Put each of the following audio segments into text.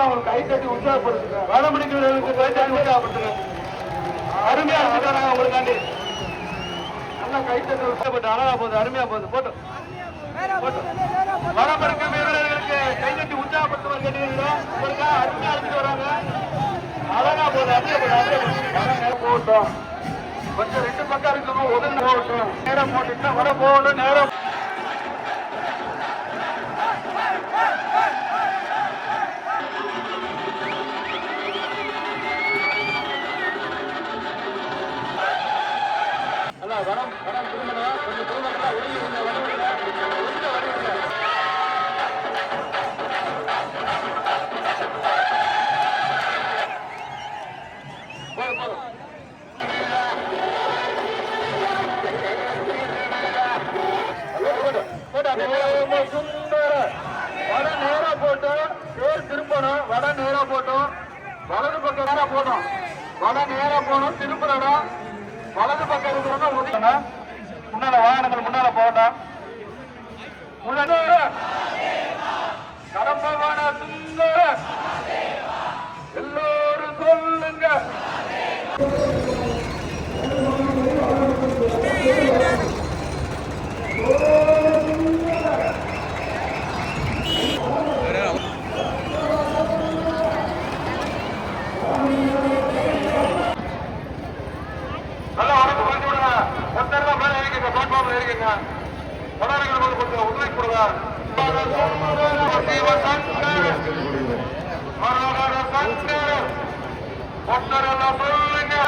அவங்களுக்கு கை தட்டி உற்சாகப்படுத்துங்க. வடமணிக்கு கை தட்டி உற்சாகப்படுத்துங்க. அருமையா இருக்காங்க அவங்களுக்காண்டி. நல்லா கை தட்டி உற்சாகப்பட்டு அழகா போகுது, அருமையா போகுது. போட்டு வடமணிக்கு வீரர்களுக்கு கை தட்டி உற்சாகப்படுத்துவார் கேட்டீங்கன்னா உங்களுக்கு அருமையா அடிச்சுட்டு வராங்க. அழகா போகுது, அப்படியே போகட்டும். கொஞ்சம் ரெண்டு பக்கம் இருக்கணும், உதவி போகட்டும். நேரம் போட்டுட்டா வர போகணும். நேரம் வடம் வடம் திருமணம் கொஞ்சம் திருமணம் ஒழுங்கி வட நேரா போட்டோம். பேர் திரும்பணும். வட நேரா போட்டோம். வலது பக்கம் நேரா போட்டோம். வட நேரா போனோம். திரும்பணும். வலது பக்கம் இருக்கிறவங்க ஒதுக்கணும். முன்னால வாகனங்கள் முன்னால போகட்டும். கடம்பவான சுந்தர எல்லோரும் சொல்லுங்க. நல்லா உடம்பு குறைஞ்சு விடுங்க. ஒருத்தர் மேல ஏறிக்கங்க. பிளாட்ஃபார்ம்ல ஏறிக்கங்க. கொடாரங்கள் கொஞ்சம் உதவி கொடுங்க. ஒத்தரெல்லாம் சொல்லுங்க.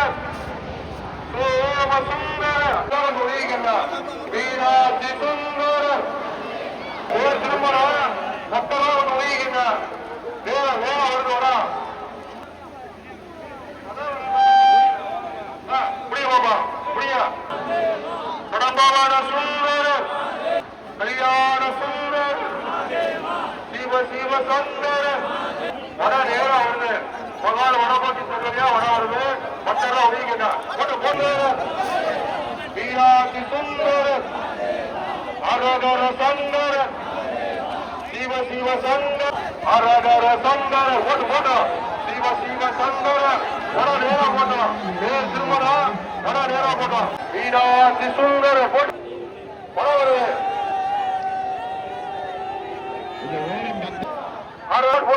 வீராட்சி சுந்தர திருமணம் மொத்தமா ஒன்று உயிரிங்க. வேகம் வேகம் வருது வரும். புரியுமாப்பா புரியா? கடம்பவான சுந்தர கல்யாண சுந்தர சிவ சிவ சுந்தர வட நேரம் வருது. மகால் வடபோட்டி சொல்றியா வட வருது. மற்றெல்லாம் உதவிங்க. போட்டு போட்டு வீராட்சி சுந்தர அரகர சுந்தர சிவ சிவ சுந்தர அரகர சுந்தர போட்டு போட்டோம். சிவ சிவ சுந்தர வட நேரம் போட்டோம். பேர் திருமணம் வட நேரம் போட்டோம். வீராட்சி சுந்தர போட்டு வட வருது.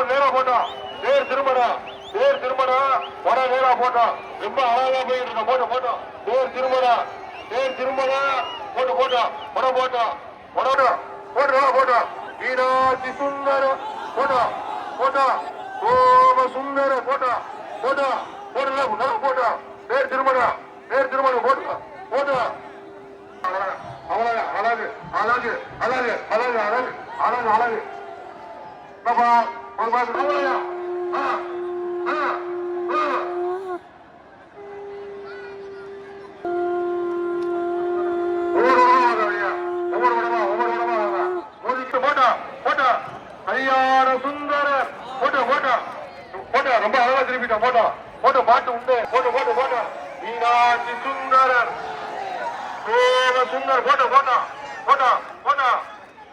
நேரம் போட்டோம். பேர் திருமணம். பேர் திருமணம் வட நேரம் போட்டோம். ரொம்ப அழகா போயிட்டு இருக்கோம். போட்டு போட்டோம். பேர் திருமணம். பேர் திருமணம் போட்டு போட்டோம். வட போட்டோம். வட போட்டு போட்டோம். வீராட்சி சுந்தர போட்டோம். போட்டோம். சோம சுந்தர போட்டோம். போட்டோம். போட்டு போட்டோம். பேர் திருமணம். பேர் திருமணம் போட்டோம். போட்டோம். அழகு அழகு அழகு அழகு அழகு அழகு அழகு அழகு ஒரு மாசம் கல்யாண சுந்தர போட்டோ போட்டோ போட்டோ ரொம்ப அழகா திருப்பிட்டோம். போட்டோ போட்டோ பாட்டு உண்டு. Photo photo photo Meenakshi Sundarar Soma Sundar photo photo photo photo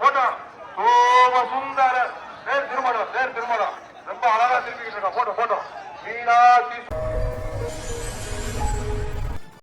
photo Soma Sundarar பேர் திருமணம். பேர் திருமணம் ரொம்ப அழகா திருப்பிக்கிட்டு இருக்கோம். Photo photo Meenakshi